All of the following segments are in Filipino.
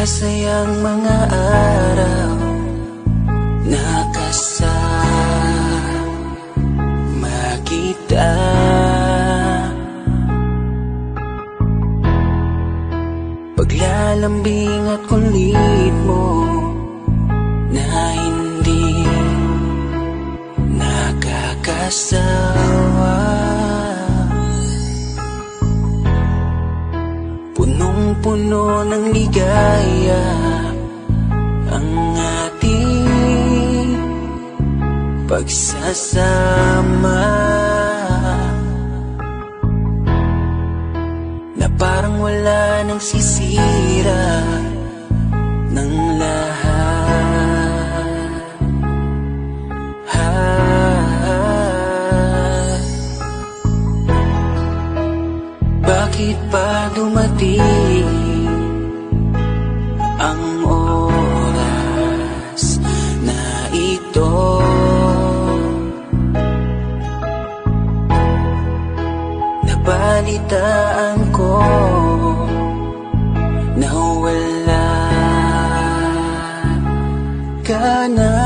Masasayang mga araw nakasama kita. Paglalambing at kulit mo na hindi nakakasawa. Punong-puno ng ligaya ang ating pagsasama, na parang wala nang sisira ng lahat. Bakit pa dumating ang oras na ito? Nabalitaan ko na wala ka na.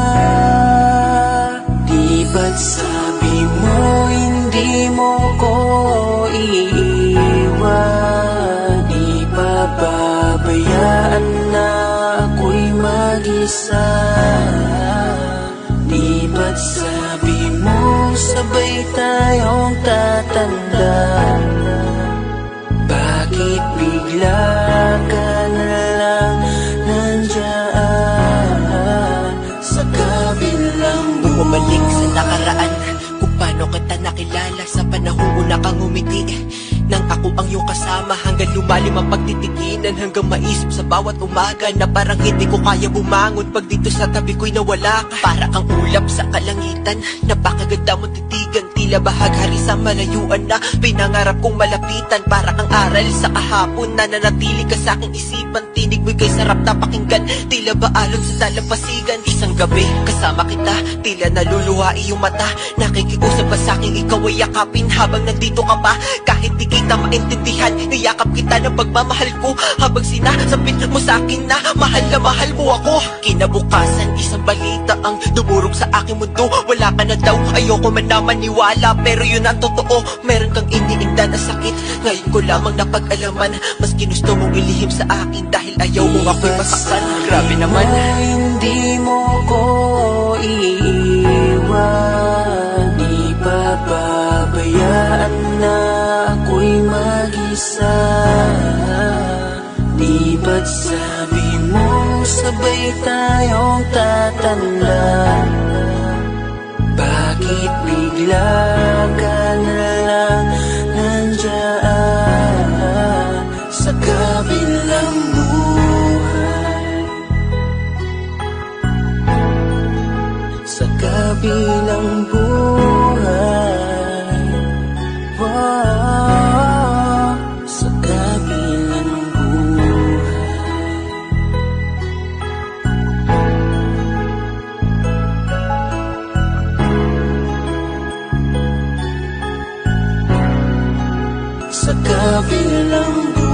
Di ba't sabi mo hindi mo ko iiwan? Di pababayaan na ako'y mag-isa. Di ba't sabi mo sabay tayong tatanda? Bakit bigla ka na lang nandiyan sa kabilang buhay? Bumalik sa nakaraan, kung paano kita nakilala sa panahong una kang umiti. Nang ako ang iyong kasama, hanggang lumalim ang pagtitikinan, hanggang maisip sa bawat umaga na parang hindi ko kaya bumangon pag dito sa tabi ko'y nawala ka. Para kang ulap sa kalangitan, napakaganda mong titigan, tila bahaghari sa malayuan na pinangarap kong malapitan. Para kang aral sa kahapon na nanatili ka sa aking isipan, tinig mo'y kay sarap na pakinggan, tila ba alon sa dalampasigan. Isang gabi kasama kita, tila naluluha iyong mata, nakikiusap pa sa aking ikaw ay yakapin habang nandito ka pa. Kahit di kita maintindihan, niyakap kita ng pagmamahal ko, habang sinasabit mo sa akin na mahal mo ako. Kinabukasan, isang balita ang dumurog sa aking mundo. Wala ka na daw, ayoko man na maniwala, pero yun ang totoo. Meron kang iniinda na sakit, ngayon ko lamang napag-alaman. Mas ginusto mong ilihim sa akin dahil ayaw mong ako'y masaktan. Grabe naman. Hindi mo ko iiwan, di pababayaan na ako'y mag-isa. Di ba't sabi mo sabay tayong tatanda? Bakit bigla ka na lang nandiyan sa kabilang buhay? Sa kabilang buhay, wow, sa kabilang buhay. Sa kabilang buhay.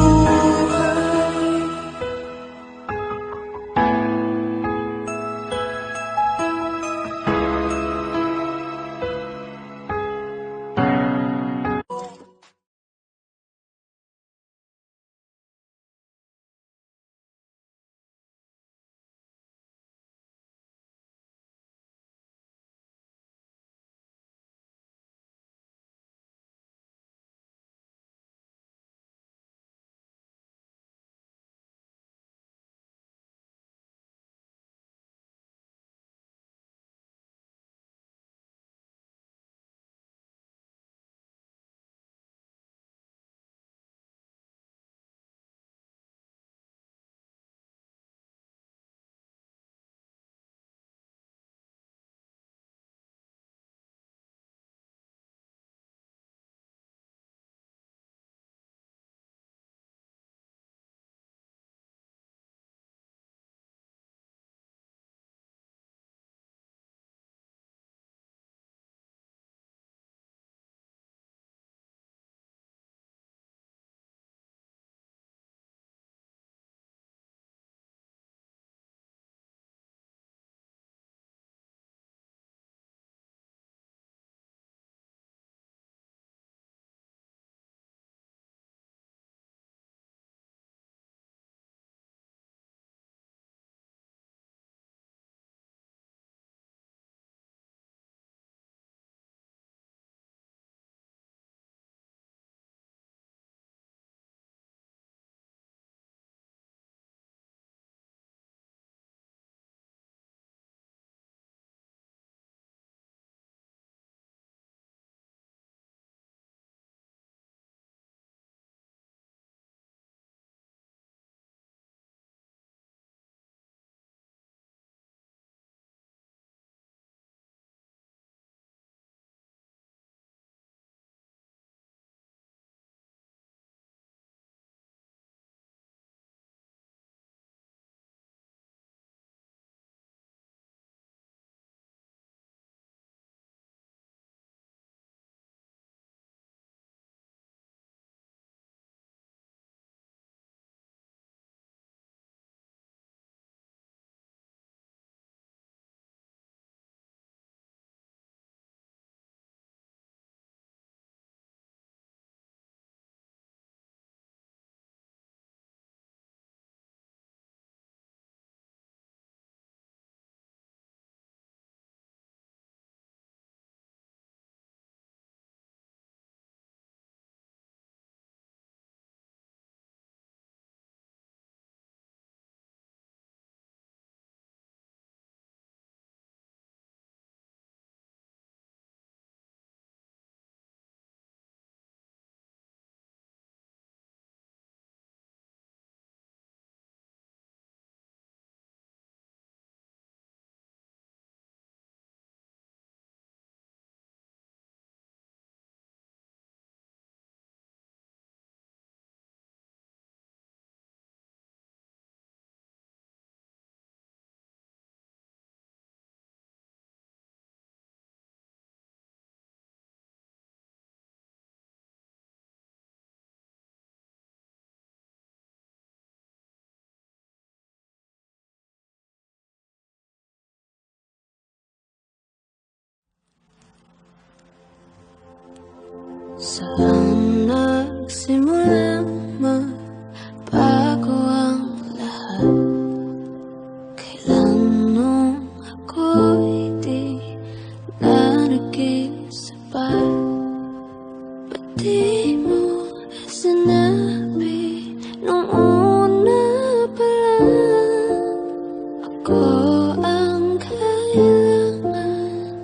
Ako ang kailangan,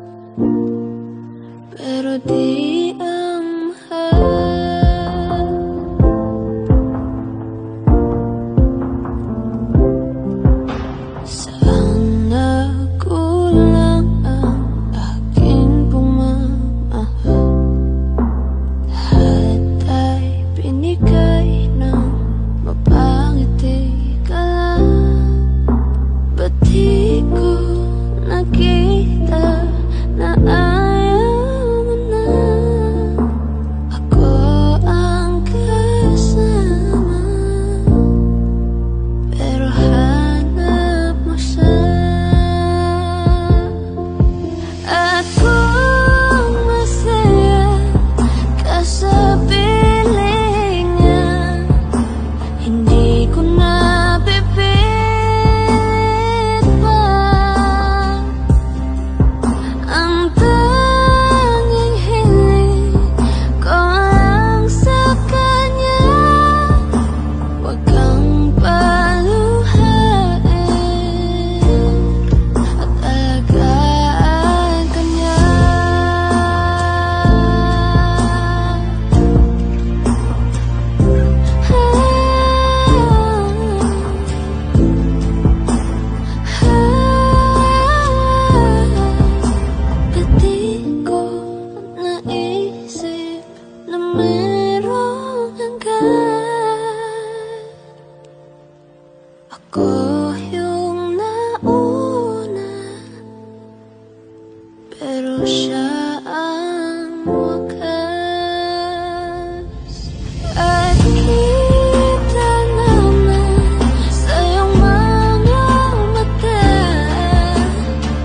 pero di ang mahal. Saan nagkulang ang aking pagmamahal? Lahat ay binigay ng mapangiti ka lang. Ba't di ko nakita na ayaw mo na? Ako ang kasama, pero hanap mo siya. At kung masaya ka sa piling niya, hindi ko na pipilit pa. Ang tanging hiling ko lang sa kanya, huwag kang paluhain at alagaan ka niya. Ba't di ko naisip na merong hanggan? Ako yung nauna, pero siya ang wakas. At kita naman sa iyong mga mata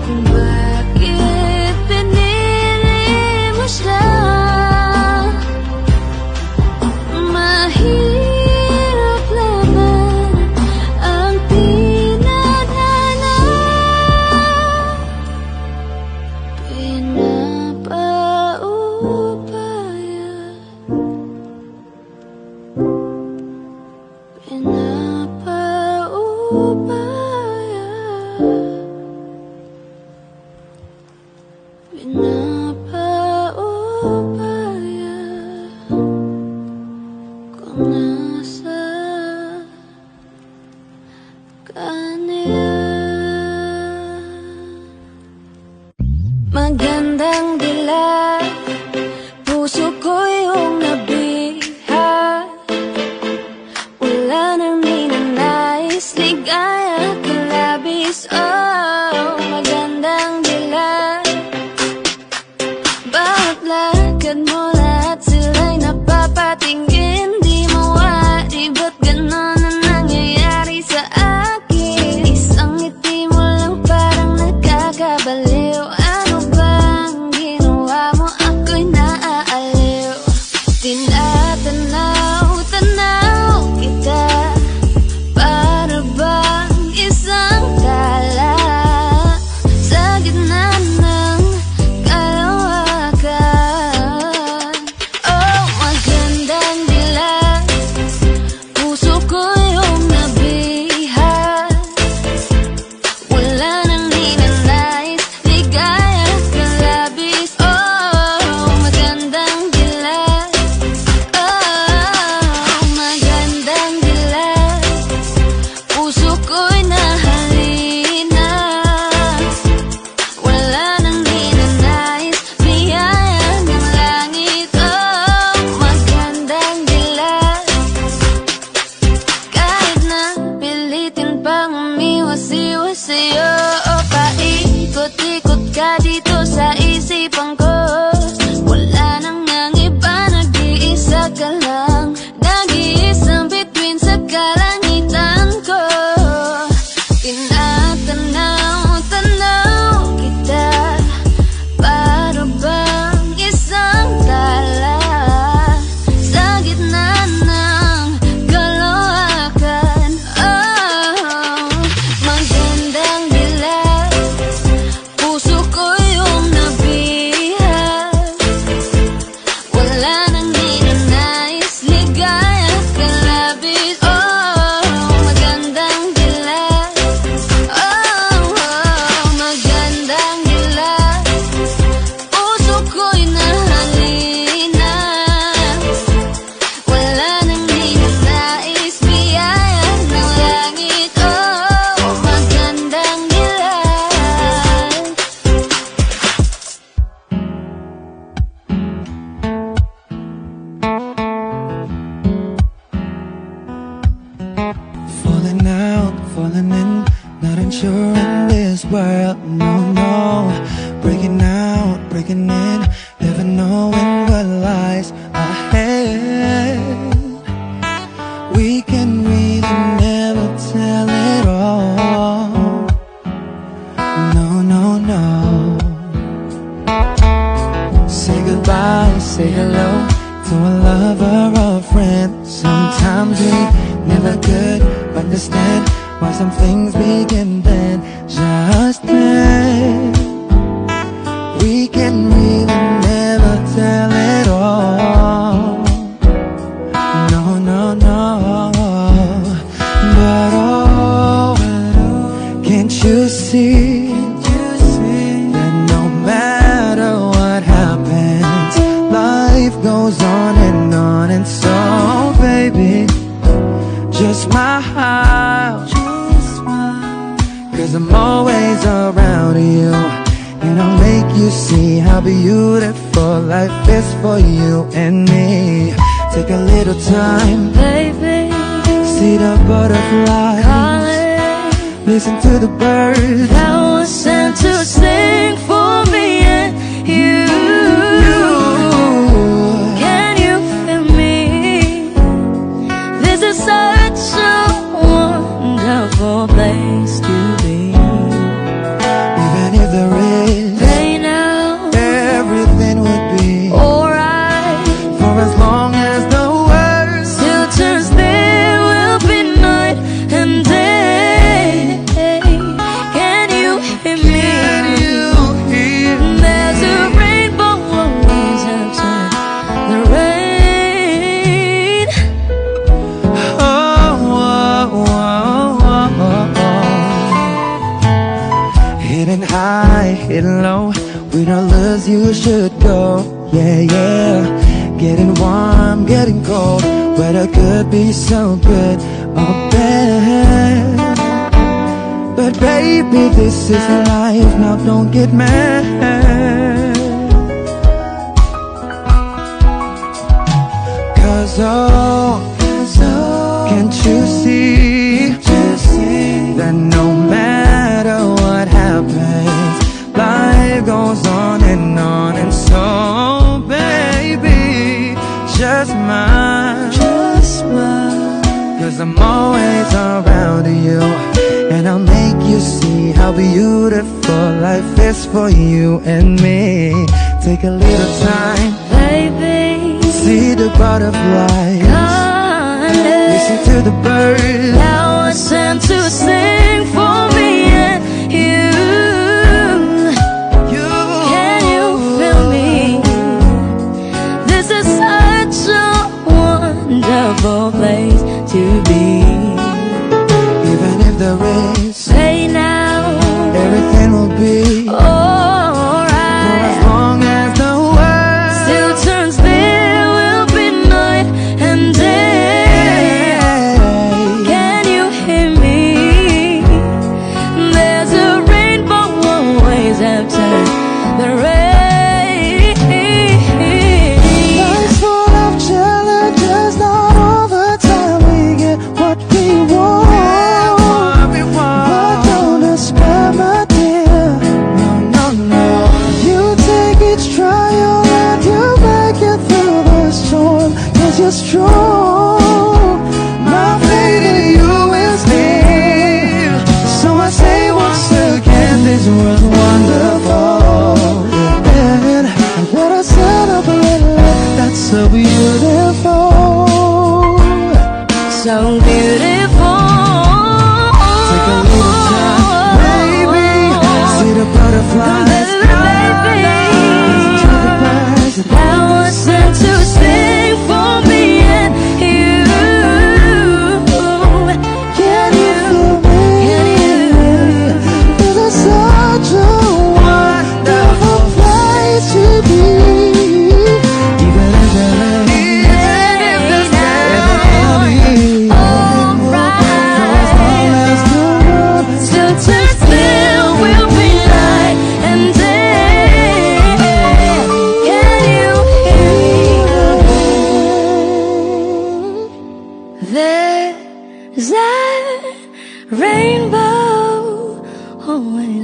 kung bakit pinili mo siya. Mahirap naman ang tinadhana, pinapaubaya, pinapaubaya, pinapaubaya kung nasa kanya. Magandang dilag, puso ko yung nabihag. Wala nang ninanais, ligaya ka labis. Oh, magandang dilag, bawat lakad mo lahat sila'y napapatingin. Di mawari, ba't ganon ang nangyayari sa akin? Isang ngiti mo lang parang nakakabaliw. Ano bang ginawa mo? Ako'y naaaliw. Tinatanaw-tanaw kita, para bang isang tala sa gitna ng kalawakan. Oh, magandang dilag, puso ko yung nabihag. Wala nang ninanais, ligaya ka labis. Oh, magandang dilag, oh, magandang dilag, puso ko'y nahalina. Wala nang ninanais, biyaya ng langit. Oh, magandang dilag, kahit na pilitin pang umiwas-iwas sa'yo. O paikot-ikot ka dito sa isipan ko. Wala nang ang iba, nag-iisa ka lang. Nag-iisang bituin sa kalangitan ko. Tinatanaw-tanaw kita, para bang isang tala sa gitna ng kalawakan. Oh, magandang dilag, puso ko yung nabihag. this world, no, no. Breaking out, breaking in, never knowing what lies ahead. We can really never tell it all. No, no, no. Say goodbye, say hello to a lover or a friend. Sometimes we never could understand why some things begin then, just then. We can really never tell it all. No, no, no. But oh, can't you see that no matter what happens, life goes on. And so, baby, just smile, cause I'm always around you, and I'll make you see how beautiful life is for you and me. Take a little time, Baby, see the butterflies, calling, listen to the birds that was sent to sing for me and you. Can you feel me? This is such a wonderful place to be. Even if there is Right now, everything would be alright. for as long as the world Still turns, there will be night and day. Can you hear me? can you hear? There's a rainbow always after the rain. Oh, oh, oh, oh, oh. Hidden high, hidden low, with all lures you should go. Yeah, yeah. Getting warm, getting cold, weather could be so good or bad. But baby, this is life, now don't get mad. Cause oh, can't you see that no matter what happens, life goes on. And so, baby, just smile, cause I'm always around you, and I'll make you see how beautiful life is for you and me. Take a little time, Baby, see the butterflies, listen calling, to the birds that was sent to sing for me and you. Can you feel me? This is such a wonderful place to be. Even if there is Say now, everything will be for as alright. long as the world Still turns, there will be night and day. Can you hear me? There's a rainbow always after the rain. Life's full of challenges, not all the time we get what we want. But don't despair, my dear. No, no, no. You take each trial and you make it through the storm, cause you're strong. My faith in you is near. So I say once again, this world's wonderful. And when I set up a little light, that's so beautiful. So beautiful. Take a little time, baby. See the butterflies, listen to the birds. That was sent to sing for me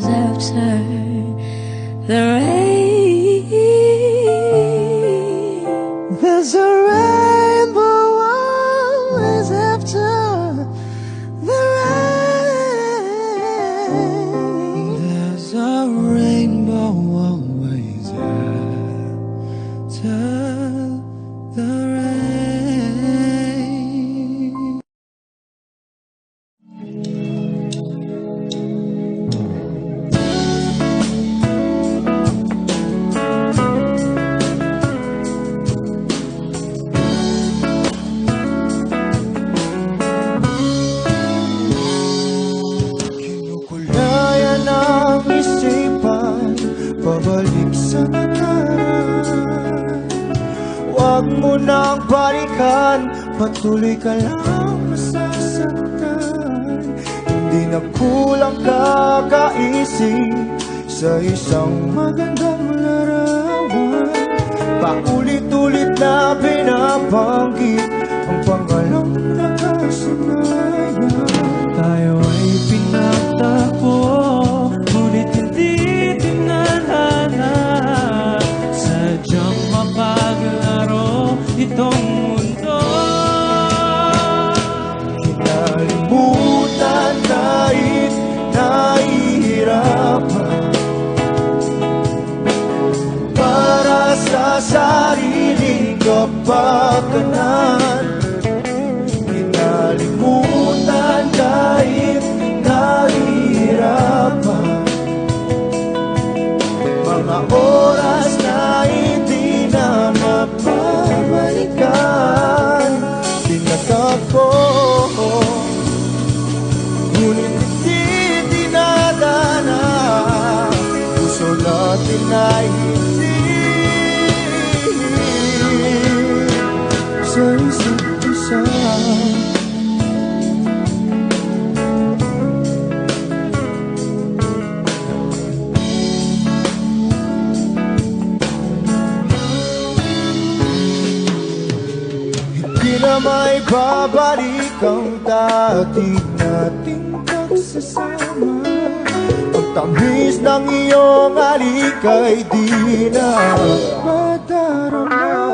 after the rain. There's a rainbow always after the rain. There's a rainbow always after the rain. Kinukulaya ng isipan, pabalik sa nakaraan. Huwag mo nang balikan, patuloy ka lang masasaktan. Hindi na kulang kakaisip sa isang magandang larawan. Paulit-ulit na binabanggit ang pangalang nakasanayan. Tayo ay pinagtagpo, ngunit hindi tinadhana. Sadyang mapaglaro itong mundo. Kinalimutan kahit nahihirapan, para sa sariling kapakanan. Kinalimutan kahit nahihirapan, mga oras na hindi na mapabalikan. Tinatagpo, ngunit hindi dinadana. Puso natin ay hindi sa isa't isa. Hindi na may babalik ang dati nating pagsasama. Ang tamis ng iyong halik ay di na madarama.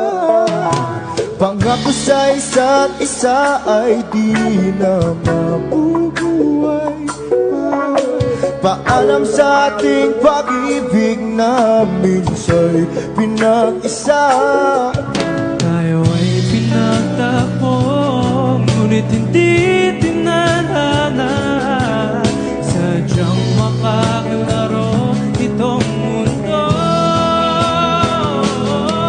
Pangako sa isa't isa ay di na mabubuhay pa. Paalam sa ating pag-ibig na minsa'y pinag-isa. Tayo ay pinagtagpo, ngunit hindi tinadhana. Sadyang makakalaro itong mundo.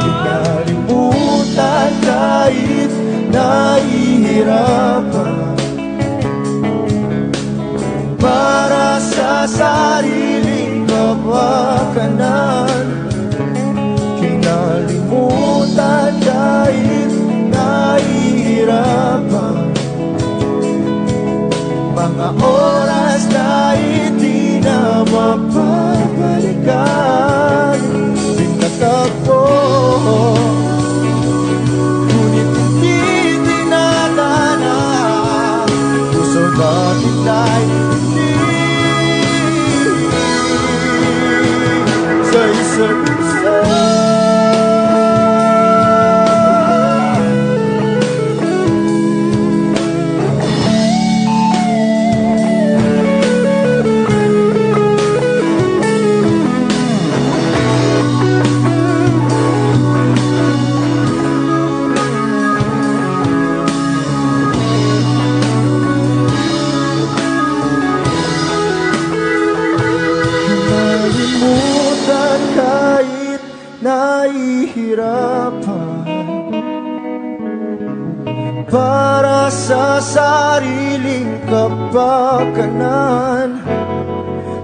Kinalimutan kahit nahihirapan, para sa sariling kapakanan. Kinalimutan kahit nahihirapan, mga oras na hindi na mapabalikan. Pinatagpo, ngunit hindi dinadana. Puso natin ay hindi sa isa't isa. Kinalimutan kahit nahihirapan, para sa sariling kapakanan.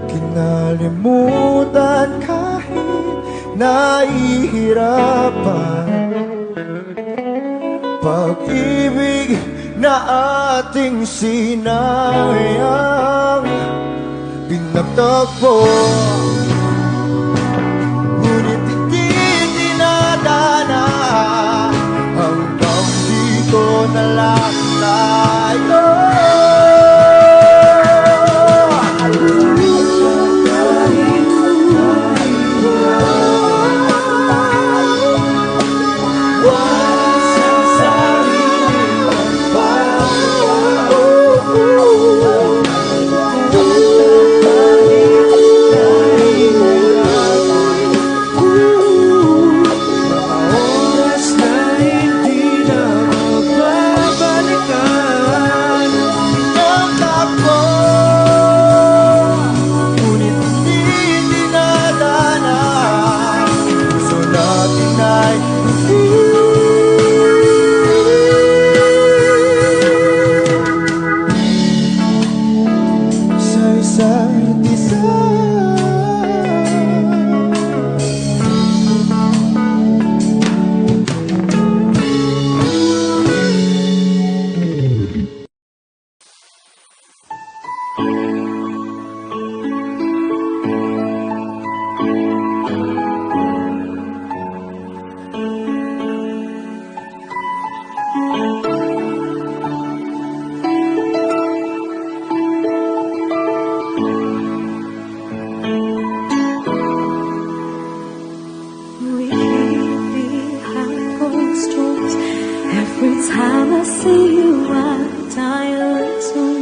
Kinalimutan kahit nahihirapan, pag-ibig na ating sinayang. Pinagtagpo, ngunit hindi dinadana. Hanggang dito na lang tayo. time I see you, I die a little.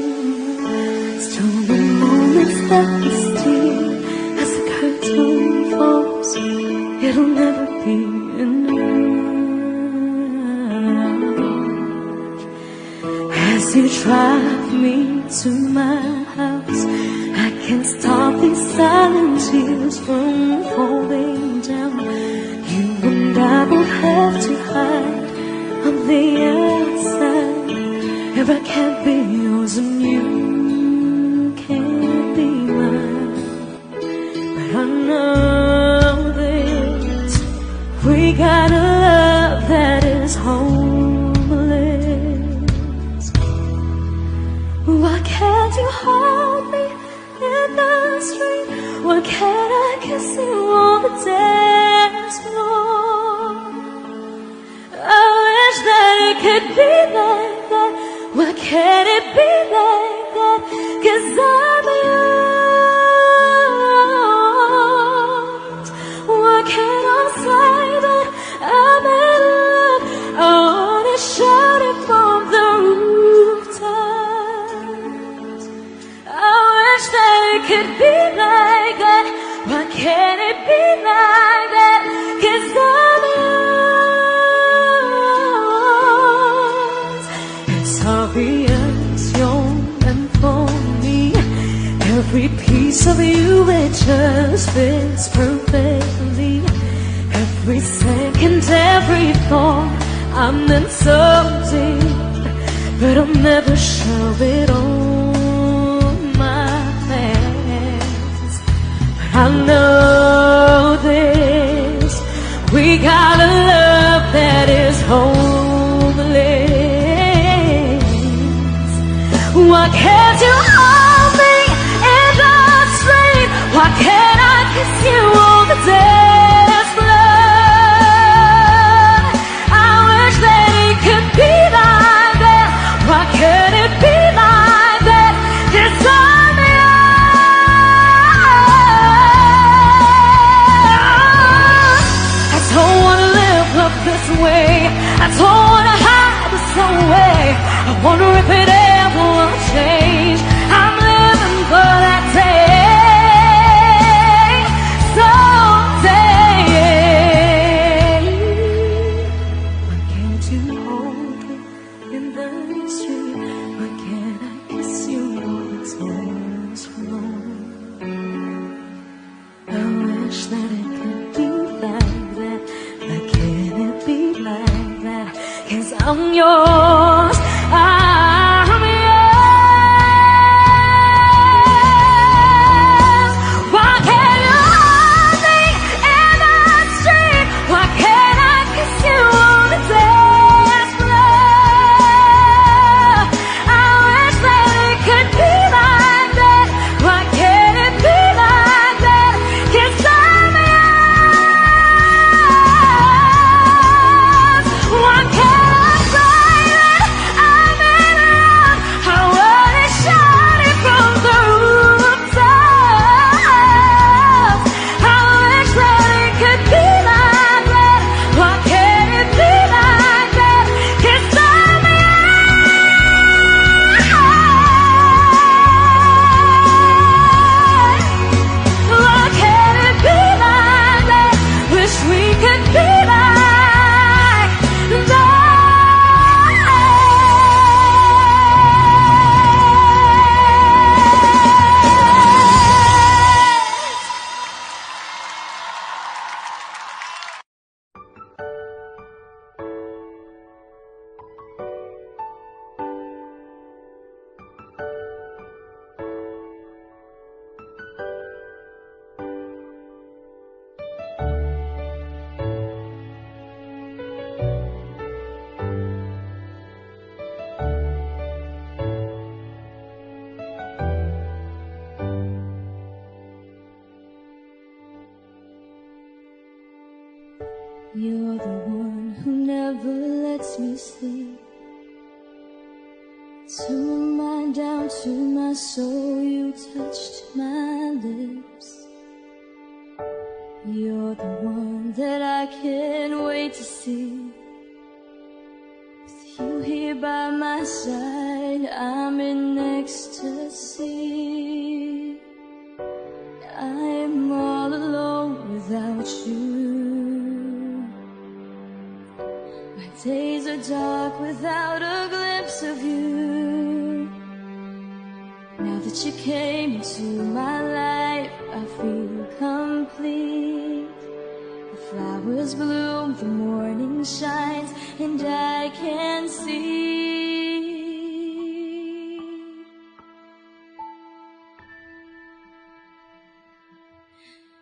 Still the moments that we steal as the curtain falls. It'll never be enough. As you drive me to my house, I can't stop these silent tears from falling down. You and I will have to hide on the outside, if I can't be yours and you can't be mine. But I know this, we got a love that is homeless. Why can't you hold me in the street? Why can't I kiss you on the dance floor? I wish that it could be like that. Why can't it be like that? 'Cause I'm yours. Why can't I say that I'm in love? I wanna shout it from the rooftops. I wish that it could be like that. Why can't it be like that? 'Cause I'm yours. It's obvious you're meant for me. Every piece of you, it just fits perfectly. Every second, every thought, I'm in so deep, but I'll never show it on my face. But I know this, we got a love that is homeless. Why can't you hold me in the street? Why can't I kiss you on the dance floor? I wish that it could be like that. Why can't it be like that? 'Cause I'm yours. I don't wanna live up this way. I don't wanna hide this away. I wonder if it ever will change. I'm living for that day, someday. Why can't you hold me in the street? Why can't I kiss you on the dance floor? I wish that it could be like that. Why can't it be like that? 'Cause I'm yours. I'm yours. Why can't you hold me in the street? Why can't I kiss you on the dance floor? I wish that it could be like that. Why can't it be like that? 'Cause I'm yours. Why can't I say that I'm in love? I wanna shout it from the rooftops. I wish that it could be like that. Why can't it be like that? 'Cause I'm yours. Why can't it be like that? Wish we could be like that. You're the one who never lets me sleep. To my mind, down to my soul, you touched my lips. You're the one that I can't wait to see. With you here by my side, I'm in ecstasy. I'm all alone without you. My days are dark without a glimpse of you. Now that you came into my life, I feel complete. The flowers bloom, the morning shines, and I can see.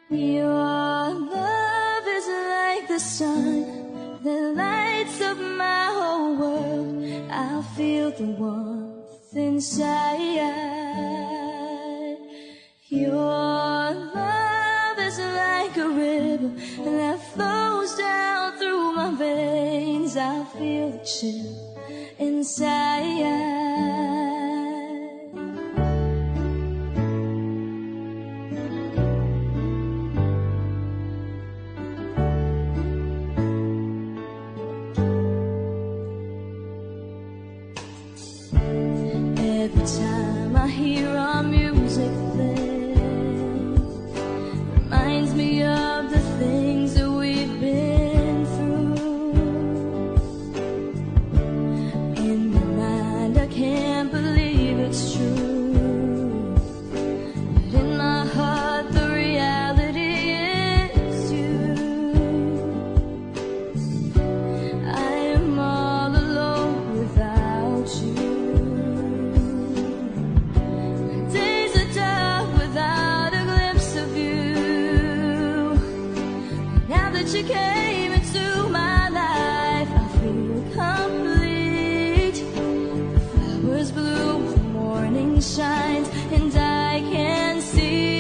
Your love is like the sun that lights up my whole world. I feel the warmth inside. Your love is like a river that flows down through my veins. I feel the chill inside. Every time I hear our music play, reminds me of the things that we've been through. In my mind I can't believe it's true, but in my heart the reality is you. I am all alone without you. You came into my life, I feel complete. The flowers bloom, the morning shines, and I can see.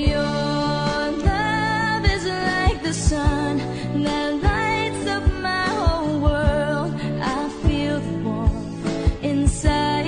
Your love is like the sun that lights up my whole world. I feel the warmth inside.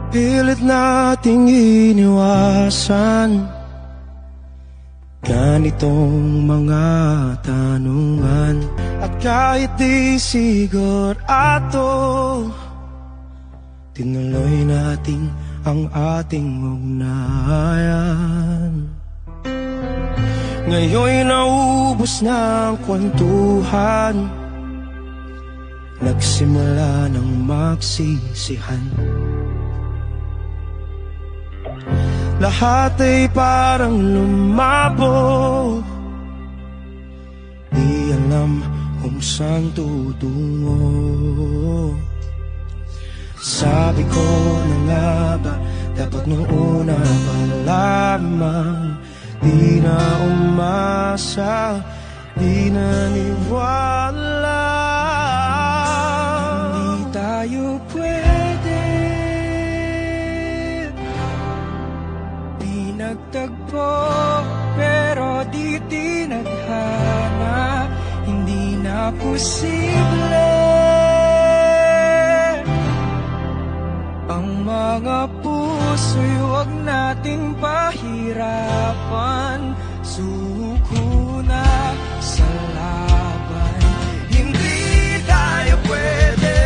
Pilit nating iniwasan ganitong mga tanungan. At kahit di sigurado, tinuloy natin ang ating ugnayan. Ngayon'y naubos na ang kwentuhan, nagsimula ng magsisihan. Lahat ay parang lumabo, di alam kung saan tutungo. Sabi ko na nga ba, dapat nung una pa lamang di na umasa, di naniwala. Hindi tayo pwede nagtagpo, pero di tinadhana. Hindi na posible ang mga puso'y huwag nating pahirapan. Suko na sa laban, hindi tayo pwede.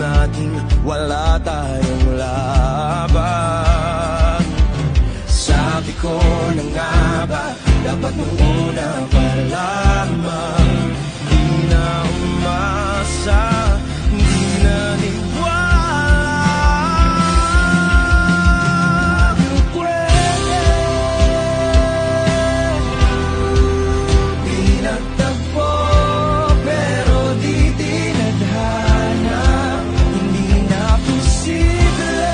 nating wala tayong laban. Sabi ko na nga ba, dapat nung una pa lamang. Di na umasa, di na pinagtagpo, pero di tinadhana. Hindi na posible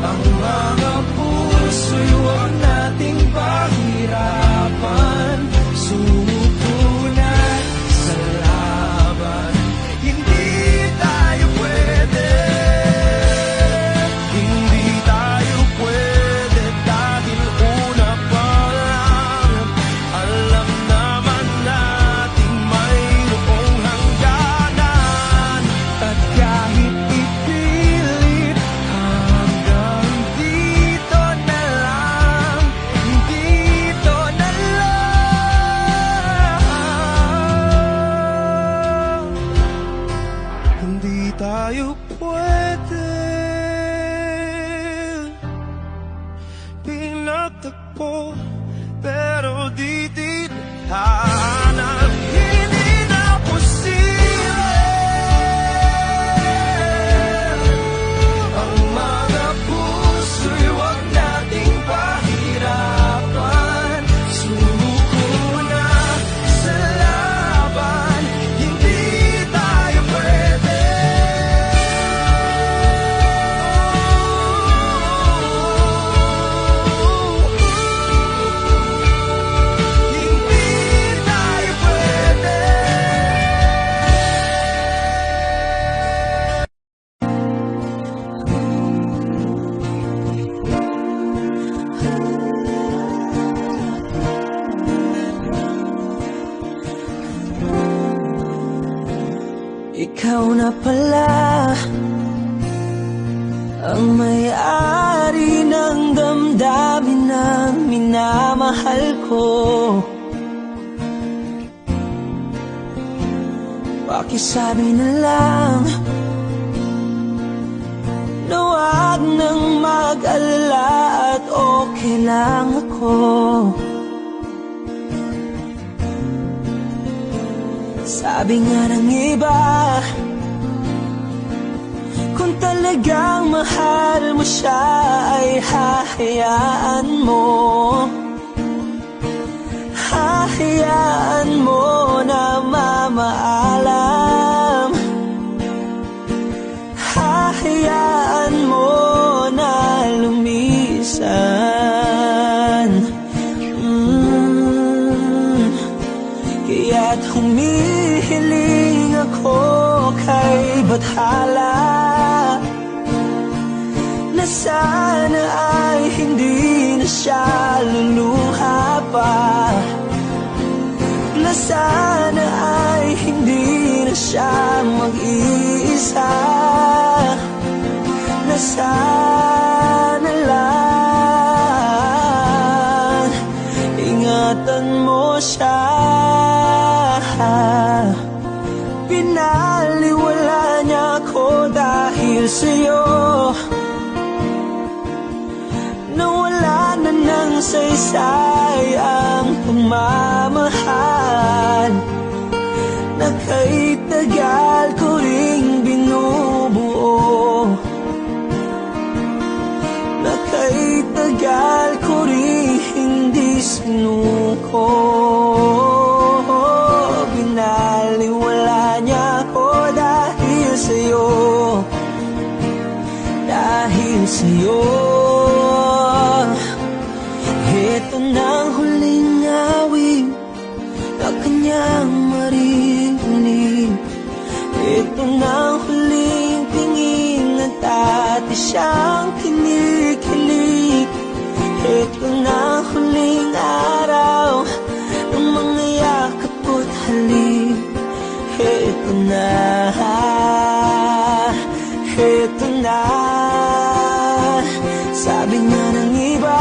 ang mga puso'y huwag nating pahirapan. Sumuko na sa laban. Hindi tayo pwede, hindi tayo pwede, dahil una pa lang alam naman natin mayroong hangganan. At kahit ipilit, hanggang dito na lang, dito na lang. Hindi tayo pwede, pinagtagpo, pero di tinadhana. Hindi na posible ang mga puso'y huwag nating pahirapan. Sumuko na sa laban. Hindi tayo pwede, hindi tayo pwede. Ikaw na pala ang may-ari ng damdamin na minamahal ko. Pakisabi na lang na huwag nang mag-alala at okay lang ako. Sabi nga ng iba, kung talagang mahal mo siya ay hahayaan mo. Hahayaan mo na mamaalam. Hahayaan mo na lumisan. Kaya't humihiling ako kay Bathala na sana ay hindi na siya luluha pa, na sana ay hindi na siya mag-iisa, na sana lang ingatan mo siya. Pinaliwala niya ako dahil sa'yo, nawala na ng saysay ang pagmamahal na kay tagal ko ring binubuo, na kay tagal ko ring hindi sinuko. Binaliwala niya ako dahil sa'yo, dahil sa'yo. Ito na ang huling awit na kanyang marinig. Ito na ang huling tingin at dati siyang kinikilig. Ito na ang huling araw ng mga yakap ko't halik. Ito na, ito na. Sabi nga ng iba,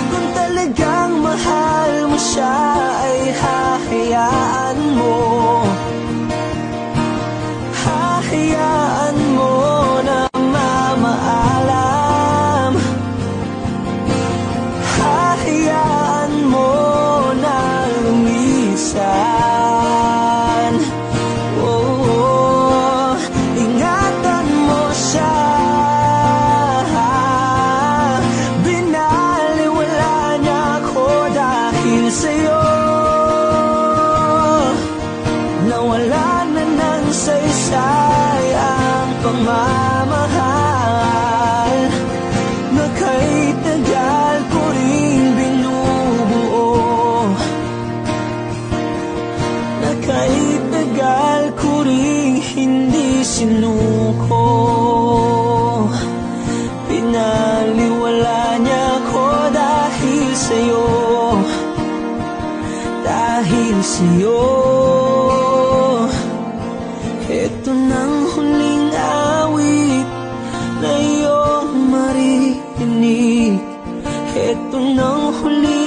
kung talagang mahal mo siya ay hahayaan mo, hahayaan mo na mamaalam, hahayaan mo na lumisan. Oh, ingatan mo siya, binaliwala niya ako dahil sa'yo. Nawala na ng saysay ang pagmamahal na kay tagal ko rin binubuo, na kay tagal ko rin hindi sinuko. Pinaliwala niya ko dahil sa'yo, dahil sa'yo. Ito nang huling awit na iyong maririnig. Ito nang huling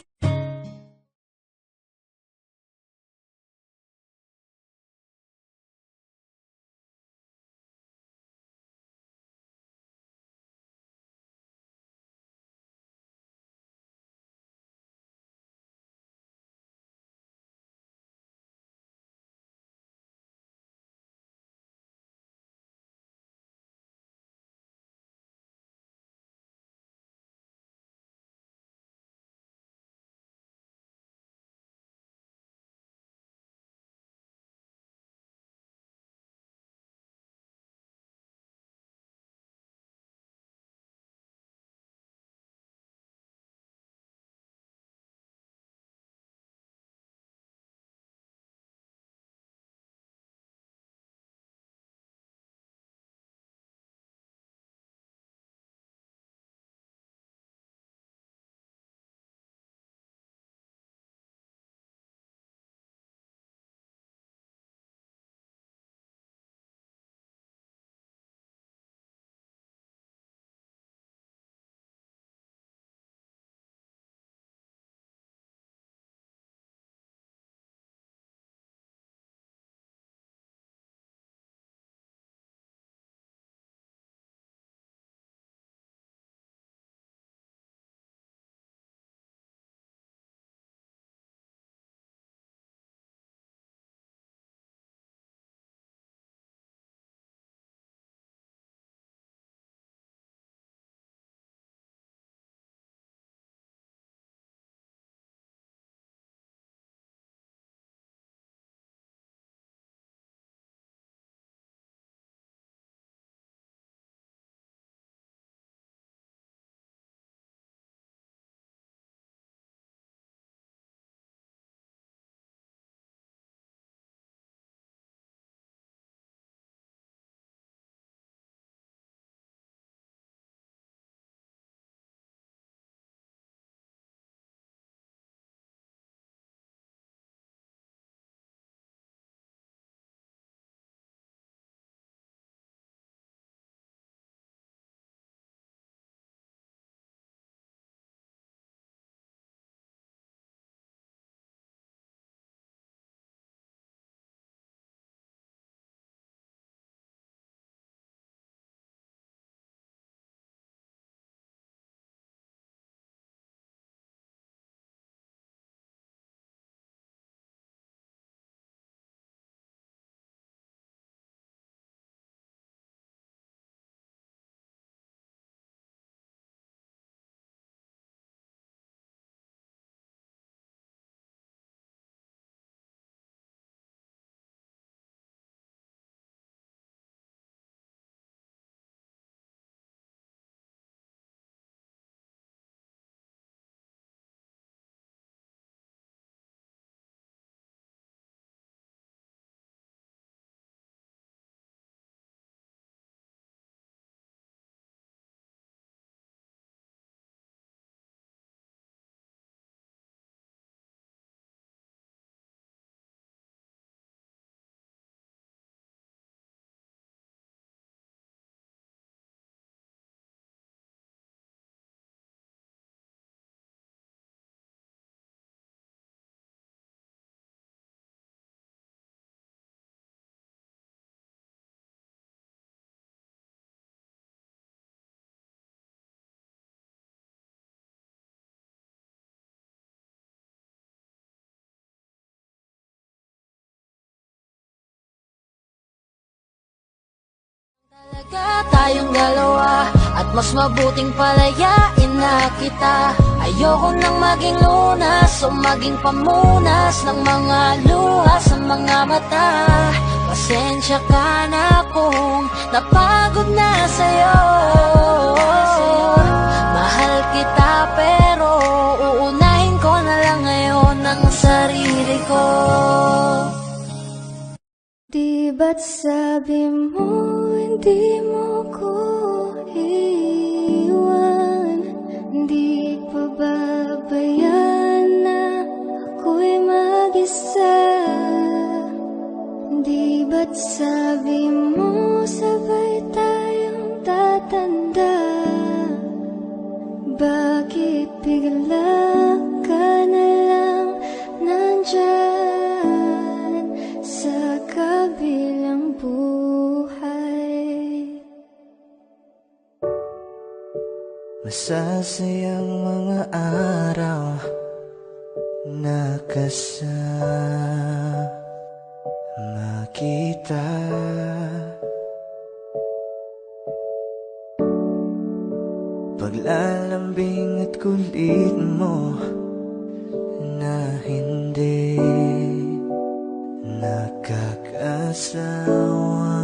Tayong dalawa at mas mabuting palayain na kita. Ayoko nang maging lunas o maging pamunas ng mga luha sa mga mata. Pasensya ka na kung napagod na sa'yo. Mahal kita pero uunahin ko na lang ngayon ang sarili ko. Di ba't sabi mo hindi mo ko iwan? Di pa babayaan na ako'y mag-isa? Di ba't sabi mo sabay tayong tatanda? Bakit bigla ka na lang nandyan sa kabilang buhay? Masasayang mga araw na kasama kita. Paglalambing at kulit mo na hindi nakakasawa.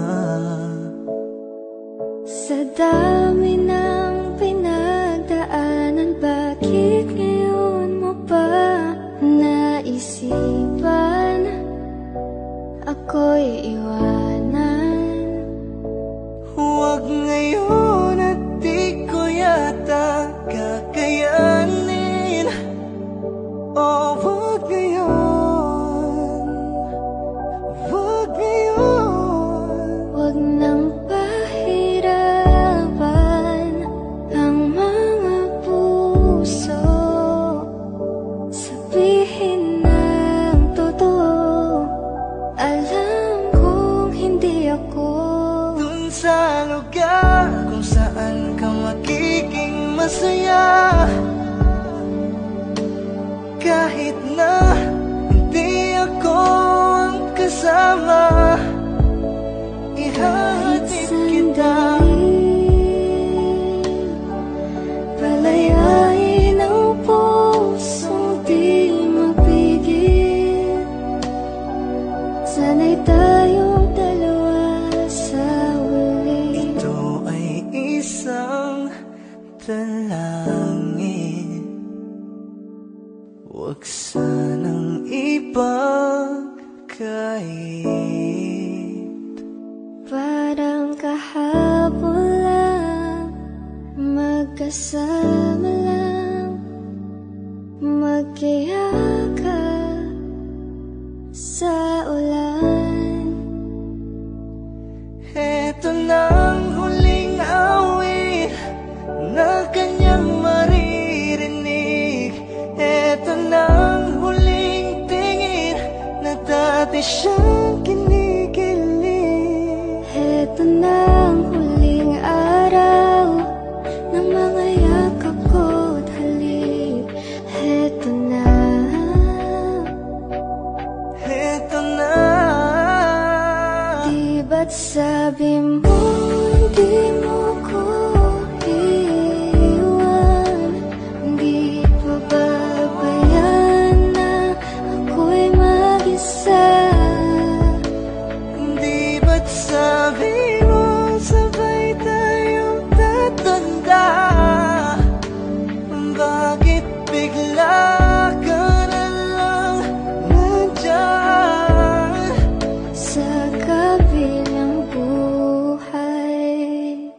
Sa dami ng pinagdaanan, bakit ngayon mo pa naisipan ako'y iwanan? Huwag ngayon at di ko yata kakayanin. Oh, huwag ngayon, huwag ngayon. Huwag nang pahirapan ang mga puso. Sabihin ng totoo, alam kong hindi ako Dun sa lugar kung saan ka magiging masaya. Kahit na hindi ako ang kasama, ihahatid kita. Palayain ang pusong di mapigil. Sana'y tayong dalawa sa uli. Ito ay isang dalangin, huwag sanang ipagkait. Parang kahapon lang, magkasama lang, magkayakap sa ulan. Eto nang huling awit na kanyang maririnig. Eto nang huling tingin na dati siyang kinikilig. Heto na ang huling araw ng mga yakap ko't halik. Heto na. Eto na. Di ba't sabi mo hindi mo ko iwan? Di pa babayaan na ako'y mag-isa? Di ba't sabi mo sabay tayong tatanda? Bakit bigla ka na lang nandyan Sa kabilang buhay.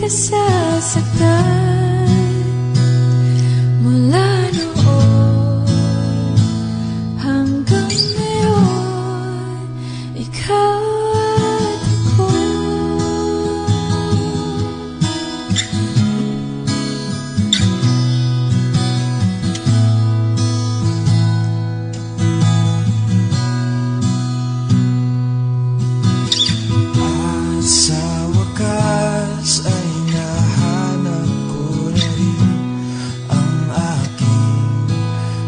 ka sasaktan. Mula noon hanggang ngayon, ikaw at ako. Sa wakas ay nahanap ko na rin ang aking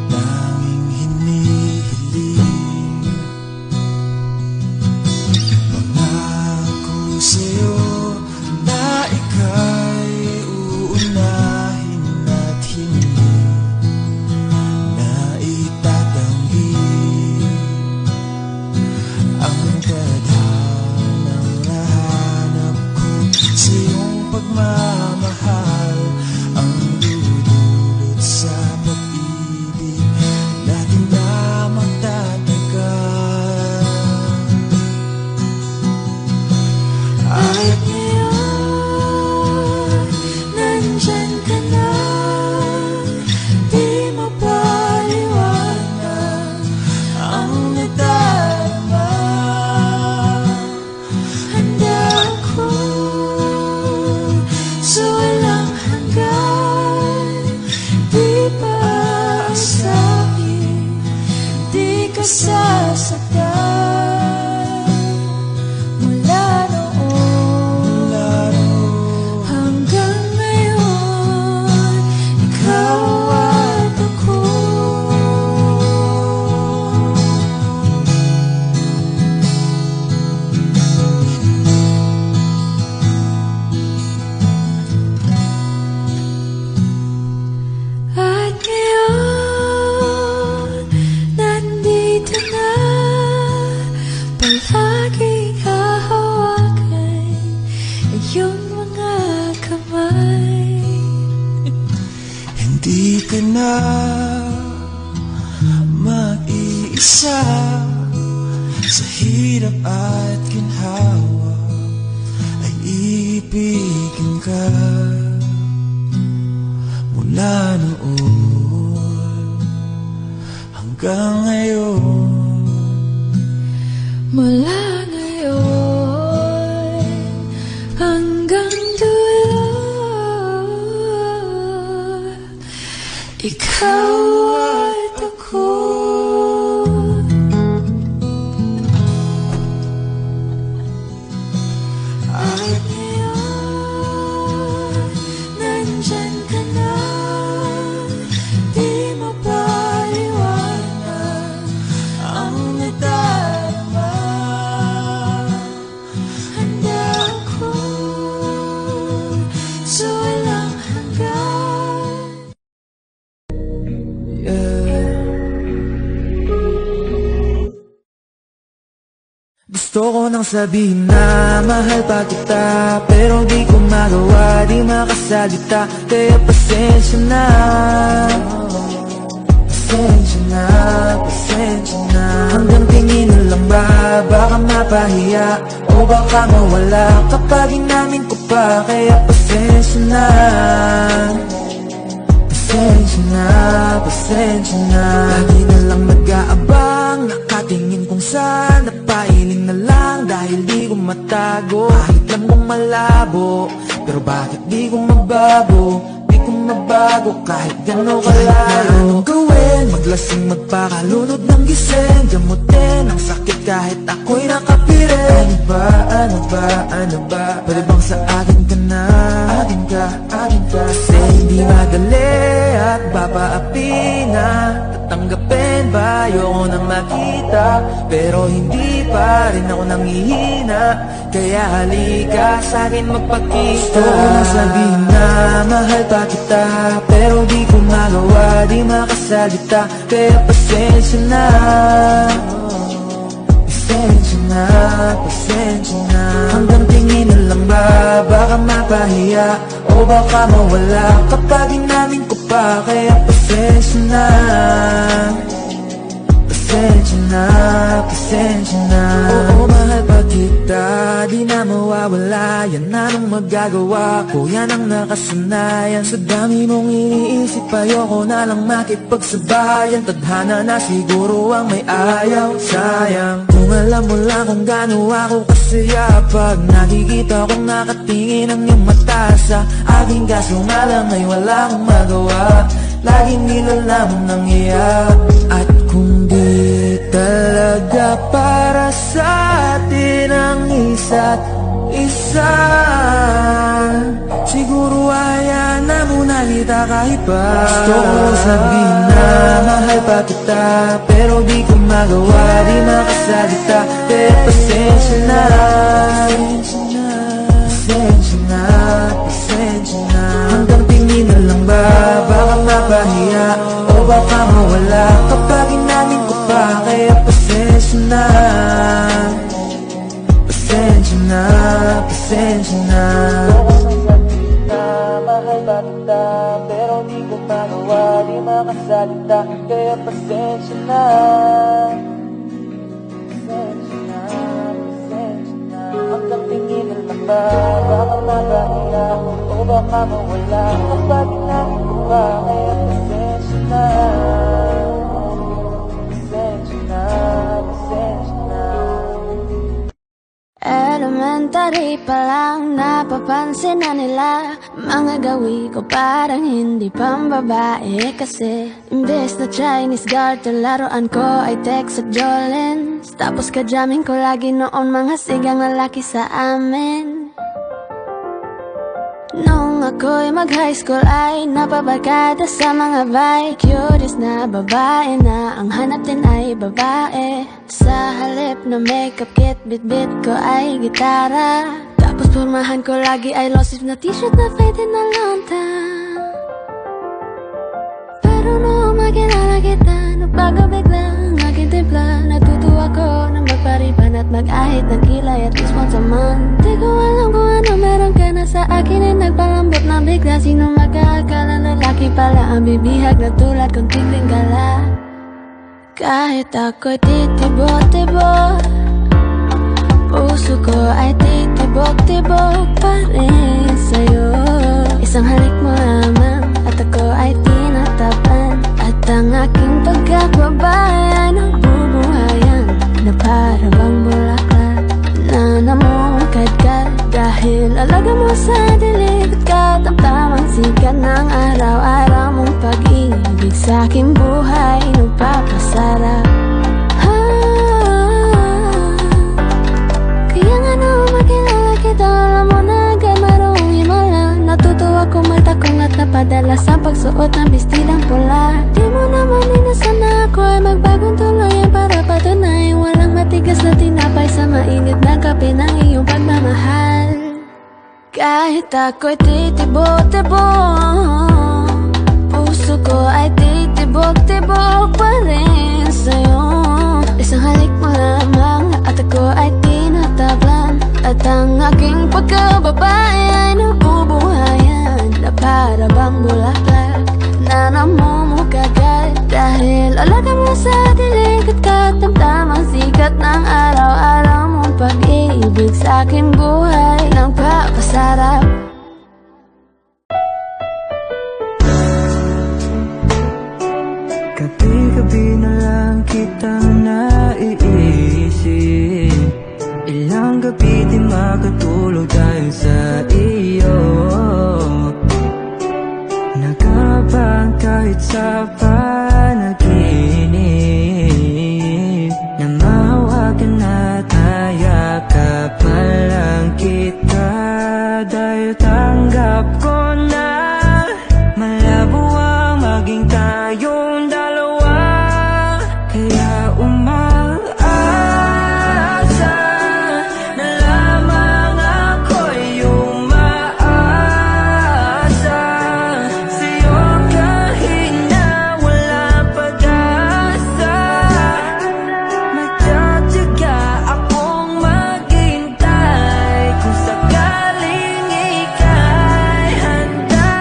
tanging hinihiling. Pangako sa'yo na ika'y uunahin at hindi na itatanggi ang tadhanang nahanap ko sa iyong pagmamahal, ang dudulot sa pag-ibig natin na magtatagal. At ngayon, nandyan ka na, di mapaliwanag Ang nadarama, handa ako sa walang hanggan. Di pa aasahin, di ka sasaktan. Mula noon hanggang ngayon, ikaw at ako. At ngayon, nandito na, palaging hahawakan iyong mga kamay. hindi ka na mag-iisa sa hirap at ginhawa, ay ibigin ka. Mula noon hanggang ngayon, Mula ngayon hanggang dulo, ikaw at ako. At ngayon, nandyan ka na, di mapaliwanag ang nadarama. handa ako sa walang hanggan. Gusto ko nang sabihin na mahal pa kita, pero di ko magawa, di makasalita. Kaya pasensya na, pasensya na, pasensya na. Hanggang tingin na lang ba, baka mapahiya o baka mawala kapag inamin ko pa. Kaya pasensya na, pasensya na, pasensya na. Lagi na lang nag-aabang, nakatingin kung saan, napailing na lang dahil di ko matago. Kahit lang kong malabo, pero bakit di ko mabago? Di ko mabago kahit gano'n kalayo. Anong gawin? Maglasing, magpakalunod ng gising, gamutin ang sakit kahit ako'y nakapirin. Ano ba, ano ba, ano ba? Pwede bang sa akin ka na? Akin ka, akin ka. Kasi hindi madali at papaapi na. Tatanggapin ba? Ayoko nang makita, pero hindi pa rin ako nangihina. Kaya halika sa'kin magpakita. Gusto ko nang sabihin na mahal pa kita, pero di ko magawa, di makasalita. Kaya pasensya na, pasensya na, pasensya na. Hanggang tingin na lang ba, baka mapahiya o baka mawala kapag inamin ko pa. Kaya pasensya na, pasensya pasensya na, pasensya na. Oo, mahal pa kita, di na mawawala. Yan anong magagawa ko, yan ang nakasanayan. Sa dami mong iniisip, ayoko na lang makipagsabayan. Tadhana na siguro ang may ayaw, sayang. Kung alam mo lang kung gaano ako kasaya pag nakikita kong nakatingin ang iyong mata sa aking, kaso nga lang ay wala akong magawa. Laging nilalamon ng iyak. At kung di talaga para sa atin ang isa't isa, siguro hayaan na muna kita kahit pa. Gusto ko sabihin na mahal pa kita, pero di ko magawa, di makasalita. Kaya pasensya na, pasensya na, pasensya na. Hanggang tingin na lang ba, baka mapahiya o baka mawala kapag inamin ko pa. Kaya pasensya na, pasensya na, pasensya na. Mahal ba kita, pero di ko magawa, di makasalita. Kaya pasensya na, pasensya na, pasensya na. Hanggang tingin na lang ba, baka mapahiya o baka mawala kapag inamin ko pa. Kaya pasensya na, pasensya na, pasensya na. Elementary pa lang napapansin na nila mga gawi ko parang hindi pambabae. Kasi imbes na Chinese garter, laruan ko ay Tex at Jolens. Tapos kajamming ko lagi noon mga sigang lalaki sa amin. Nung ako'y mag-high school ay napabarkada sa mga bike. Curious na babae na ang hanap din ay babae. Sa halip na makeup kit, bit-bit ko ay gitara. Tapos pormahan ko lagi ay low-sleeve na t-shirt na fade na lonta. Pero nung makilala kita, nagbago bigla ang aking timpla. Natutuwa ko na magpariban at mag-ahit ng kilay at least once a month. Di ko alam kung ano meron ka na sa akin ay nagpalambot na bigla. Sino mag-aakala lalaki pala ang bibihag na tulad kong tingling gala. Kahit ako'y titibok-tibok, puso ko ay titibok-tibok pa rin sa'yo. Isang halik mo lamang at ako ay tinatapan. At ang aking pagkakbabay ay nabubuhayan na para bang bulaklak na namumukadkad. Dahil alaga mo sa dilig at katamtamang sikat ng araw-araw mong pag-ibig sa aking buhay nagpapasarap. Kaya nga nung makilala kita, alam mo na agad marunong himala. Natutuwa kong magtakong at napadala sa pagsuot ng bistidang pula. Di mo naman inasan na ako ay magbagong tuluyan para patunay walang matigas na tinapay sa mainit na kape ng iyong pagmamahal. Kahit ako'y titibok-tibok, puso ko ay titibok-tibok pa rin sa'yo. Isang halik mo lamang at ako ay tinatablan. At ang aking pagkababay ay nabubuhayan na para bang bulaklak na namumukagad. Dahil alaga mo sa dilig at katamtamang sikat ng araw-araw mong pag-ibig sa aking buhay nagpapasarap. Gabi-gabi na lang kitang naiisip. Ilang gabi di makatulog dahil sa iyo. Nagabang kahit sa panaginip, na mahawakan at hayakapan lang kita. Dahil tanggap ko na malabo ang maging tayong dalawa. Kaya umaasa na lamang ako'y umaasa sa'yo kahit na wala pag-asa. Magtatiyaga akong maghintay kung sakaling ika'y handa.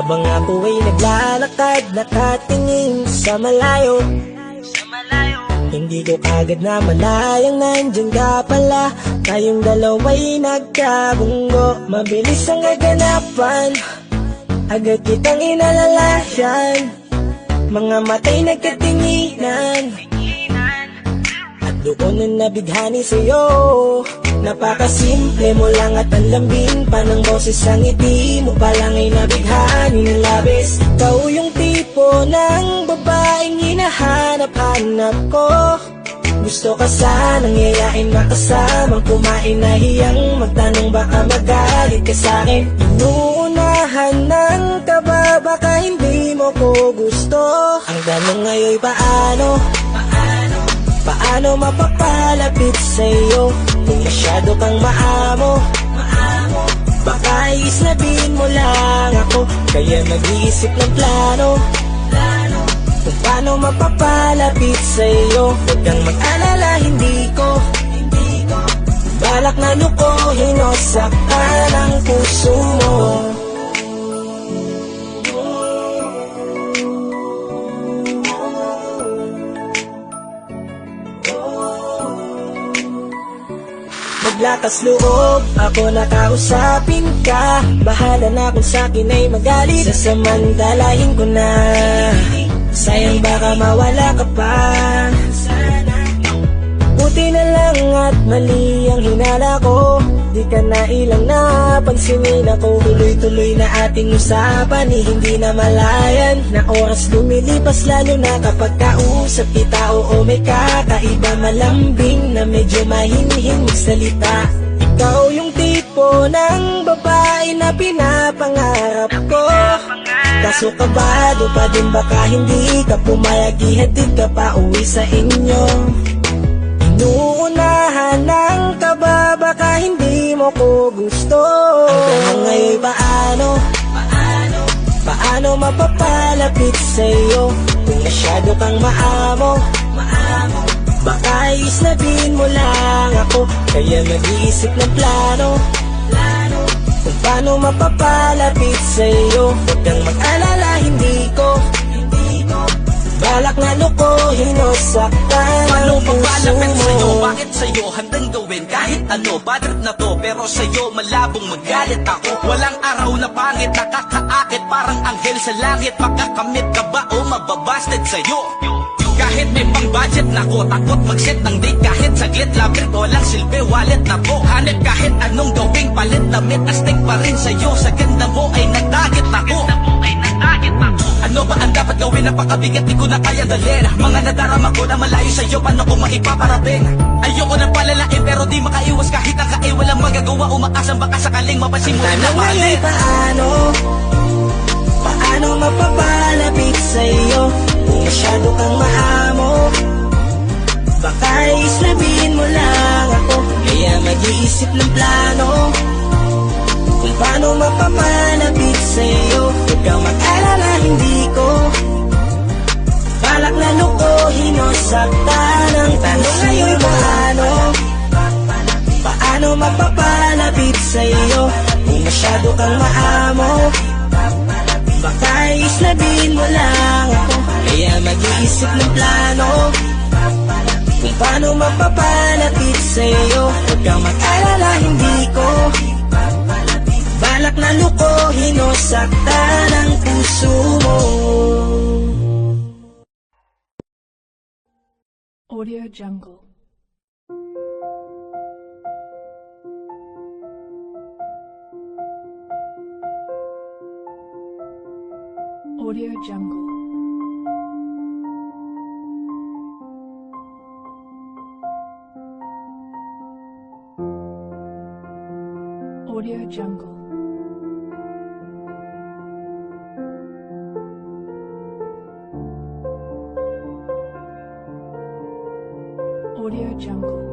Habang ako ay naglalakad, nakatingin sa malayo, hindi ko kagad na malayang nandyan ka pala. Tayong dalawa'y nagkabunggo, mabilis ang kaganapan, agad kitang inalalayan. Mga matay nagkatinginan, at doon na nabighani sa'yo. Napakasimple mo lang at ang lambing pa ng boses. Ang ngiti mo pa lang ay nabighani ng labis. Ikaw yung tipo ng babaeng hinahanap-hanap ko. Gusto ka sanang yayain, makasamang kumain, nahiyang magtanong, baka magalit ka sa'kin. Inuunahan ng kaba, baka hindi mo ko gusto. Ang tanong ngayon, paano mapapalapit sa'yo kung masyado kang maamo? Baka isnabin mo lang ako, kaya nag-iisip ng plano kung paano mapapalapit sa'yo. Huwag kang mag-alala, hindi ko balak na lukohin o saktan ang puso mo. Maglakas loob, ako nakausapin ka. Bahala na kung sa'kin ay magalit, sasamantalahin ko na. Sayang baka mawala ka pa. Buti na lang at mali ang hinala ko, di ka na ilang napansinin ako. Tuloy-tuloy na ating usapan, hindi na malayan. Na oras lumilipas lalo na kapag kausap kita. Oo, may kakaiba, malambing na medyo mahinhin magsalita. Ikaw yung tipo ng babae na pinapangarap ko. Kaso kabado pa din, baka hindi ka pumayag, ihatid ka pa uwi sa inyo. Inuunahan ng kaba, baka hindi mo ko gusto. Ang tanong ngayon, paano mapapalapit sa'yo kung masyado kang maamo? Baka isnabin mo lang ako, kaya mag-iisip ng plano kung paano mapapalapit sa'yo. Huwag kang mag-alala, hindi ko balak na lukohin o saktan Paano ang puso papalapit sa'yo? mo. Bakit sa'yo handang gawin kahit ano? Bad trip na to, pero sa'yo malabong magalit ako. Walang araw na pangit, nakakaakit parang anghel sa langit. Makakamit ka ba o mababasted sa'yo? Kahit may pang budget na ko, takot mag-set ng date kahit saglit. Love trip, walang silbi, wallet na po. Hanip kahit anong gawing palit, damit astig pa rin sa'yo. Sa ganda mo ay nagtagit ako. Ano ba ang dapat gawin? Napakabigat, di ko na kaya dalhin. Mga nadarama ko na malayo sa'yo, paano ko maipaparating? Ayoko na palalain pero di makaiwas kahit ang kain. Walang magagawa, umaasang baka sakaling mapansin mo na Tanong ngayon, mahalin. paano mapapalapit sa'yo kung masyado kang maamo? Baka islabin mo lang ako, kaya mag-iisip ng plano kung paano mapapalapit sa'yo. Huwag kang mag-alala, hindi ko balak na lukohin o saktan ang tanong ngayon, paano mapapalapit sa'yo kung masyado kang maamo? Baka islabin mo lang ako, kaya mag-iisip ng plano kung paano mapapalapit sa'yo. Huwag kang mag-alala, hindi ko balak na lukohin o saktan ang puso mo. Audio Jungle. Audio Jungle. Audio Jungle. Audio Jungle.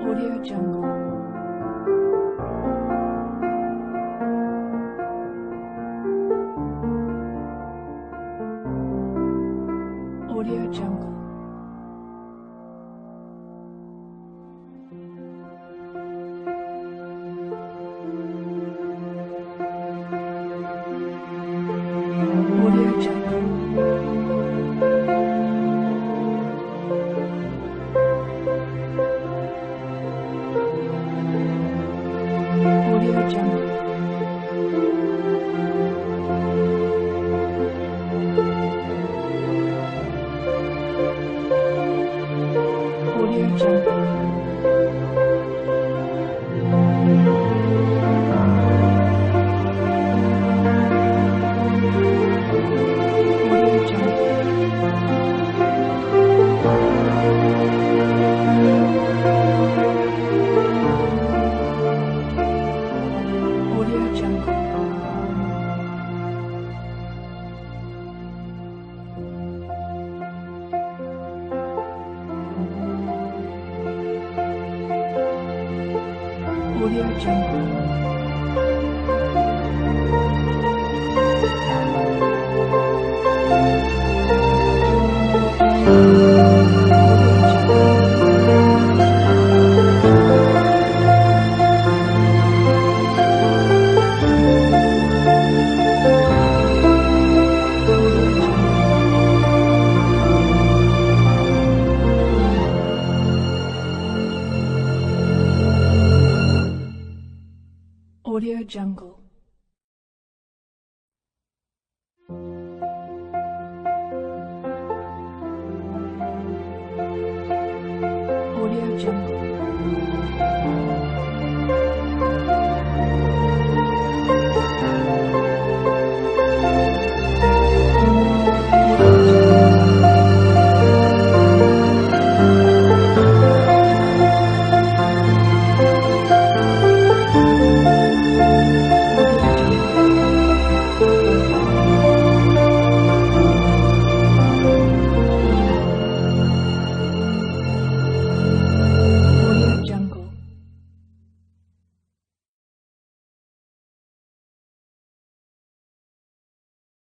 Audio Jungle. Audio Jungle. Audio Jungle. Audio Jungle. Audio Jungle.